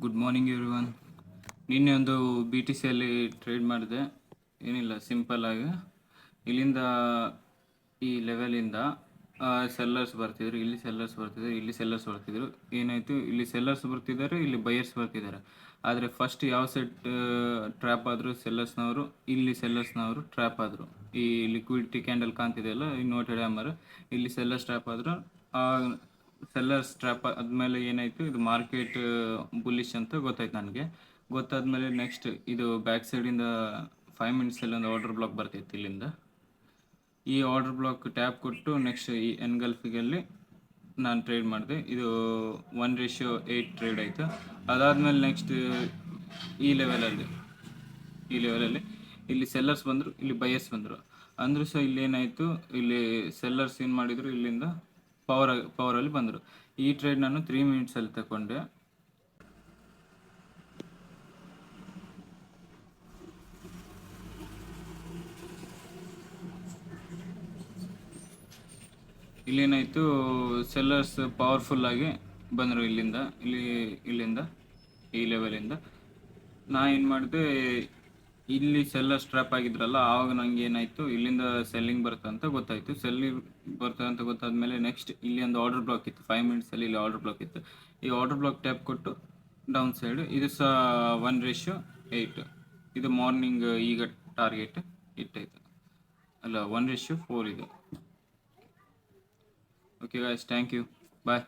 Good morning everyone. ನಿನ್ನೆ ಒಂದು B T ಸಿಯಲ್ಲಿ ಟ್ರೇಡ್ ಮಾಡಿದೆ. ಏನಿಲ್ಲ, ಸಿಂಪಲ್ಲಾಗಿ ಇಲ್ಲಿಂದ ಈ ಲೆವೆಲಿಂದ ಸೆಲ್ಲರ್ಸ್ ಬರ್ತಿದ್ರು, ಇಲ್ಲಿ ಸೆಲ್ಲರ್ಸ್ ಬರ್ತಿದ್ರು, ಇಲ್ಲಿ ಸೆಲ್ಲರ್ಸ್ ಬರ್ತಿದ್ರು. ಏನಾಯಿತು, ಇಲ್ಲಿ ಸೆಲ್ಲರ್ಸ್ ಬರ್ತಿದ್ದಾರೆ, ಇಲ್ಲಿ ಬಯರ್ಸ್ ಬರ್ತಿದ್ದಾರೆ. ಆದರೆ ಫಸ್ಟ್ ಯಾವ ಸೆಟ್ ಟ್ರ್ಯಾಪ್ ಆದರು ಸೆಲ್ಲರ್ಸ್ನವರು, ಇಲ್ಲಿ ಸೆಲ್ಲರ್ಸ್ನವರು ಟ್ರ್ಯಾಪ್ ಆದರು. ಈ ಲಿಕ್ವಿಡಿಟಿ ಕ್ಯಾಂಡಲ್ ಕಾಣ್ತಿದೆಯಲ್ಲ, ಇನ್ವರ್ಟೆಡ್ ಹ್ಯಾಮರ್, ಇಲ್ಲಿ ಸೆಲ್ಲರ್ಸ್ ಟ್ರ್ಯಾಪ್ ಆದರು. ಸೆಲ್ಲರ್ಸ್ ಟ್ರ್ಯಾಪ್ ಆದಮೇಲೆ ಏನಾಯಿತು, ಇದು ಮಾರ್ಕೆಟ್ ಬುಲ್ಲಿಶ್ ಅಂತ ಗೊತ್ತಾಯ್ತು ನನಗೆ. ಗೊತ್ತಾದ್ಮೇಲೆ ನೆಕ್ಸ್ಟ್ ಇದು ಬ್ಯಾಕ್ ಸೈಡಿಂದ 5 ಮಿನಿಟ್ಸಲ್ಲಿ ಒಂದು ಆರ್ಡರ್ ಬ್ಲಾಕ್ ಬರ್ತಿತ್ತು ಇಲ್ಲಿಂದ. ಈ ಆರ್ಡರ್ ಬ್ಲಾಕ್ ಟ್ಯಾಪ್ ಕೊಟ್ಟು ನೆಕ್ಸ್ಟ್ ಈ ಎನ್ಗಲ್ಫಿಗಲ್ಲಿ ನಾನು ಟ್ರೇಡ್ ಮಾಡಿದೆ. ಇದು 1:8 ಟ್ರೇಡ್ ಆಯಿತು. ಅದಾದಮೇಲೆ ನೆಕ್ಸ್ಟ್ ಈ ಲೆವೆಲಲ್ಲಿ ಇಲ್ಲಿ ಸೆಲ್ಲರ್ಸ್ ಬಂದರು, ಇಲ್ಲಿ ಬಯರ್ಸ್ ಬಂದರು. ಅಂದರೂ ಸಹ ಇಲ್ಲಿ ಏನಾಯಿತು, ಇಲ್ಲಿ ಸೆಲ್ಲರ್ಸ್ ಏನು ಮಾಡಿದರು, ಇಲ್ಲಿಂದ ಪವರಲ್ಲಿ ಬಂದರು. ಈ ಟ್ರೇಡ್ ನಾನು 3 ಮಿನಿಟ್ಸಲ್ಲಿ ತಗೊಂಡೆ. ಇಲ್ಲೇನಾಯಿತು, ಸೆಲ್ಲರ್ಸ್ ಪವರ್ಫುಲ್ಲಾಗಿ ಬಂದರು ಇಲ್ಲಿಂದ ಈ ಲೆವೆಲಿಂದ. ನಾ ಏನು ಮಾಡಿದೆ, ಇಲ್ಲಿ ಸೆಲ್ಲರ್ಸ್ ಟ್ರ್ಯಾಪ್ ಆಗಿದ್ರಲ್ಲ, ಆವಾಗ ನನಗೆ ಏನಾಯಿತು, ಇಲ್ಲಿಂದ ಸೆಲ್ಲಿಂಗ್ ಬರುತ್ತೆ ಅಂತ ಗೊತ್ತಾಯಿತು. ಸೆಲ್ಲಿಂಗ್ ಬರ್ತದೆ ಅಂತ ಗೊತ್ತಾದ್ಮೇಲೆ ನೆಕ್ಸ್ಟ್ ಇಲ್ಲಿ ಒಂದು ಆರ್ಡರ್ ಬ್ಲಾಕ್ ಇತ್ತು, 5 ಮಿನಿಟ್ಸಲ್ಲಿ ಇಲ್ಲಿ ಆರ್ಡರ್ ಬ್ಲಾಕ್ ಇತ್ತು. ಈ ಆರ್ಡರ್ ಬ್ಲಾಕ್ ಟ್ಯಾಪ್ ಕೊಟ್ಟು ಡೌನ್ ಸೈಡ್, ಇದು ಸಹ 1:8. ಇದು ಮಾರ್ನಿಂಗ್ ಈಗ ಟಾರ್ಗೆಟ್ ಇಟ್ಟಾಯಿತು, ಅಲ್ಲ 1:4 ಇದು. Okay guys, thank you, bye.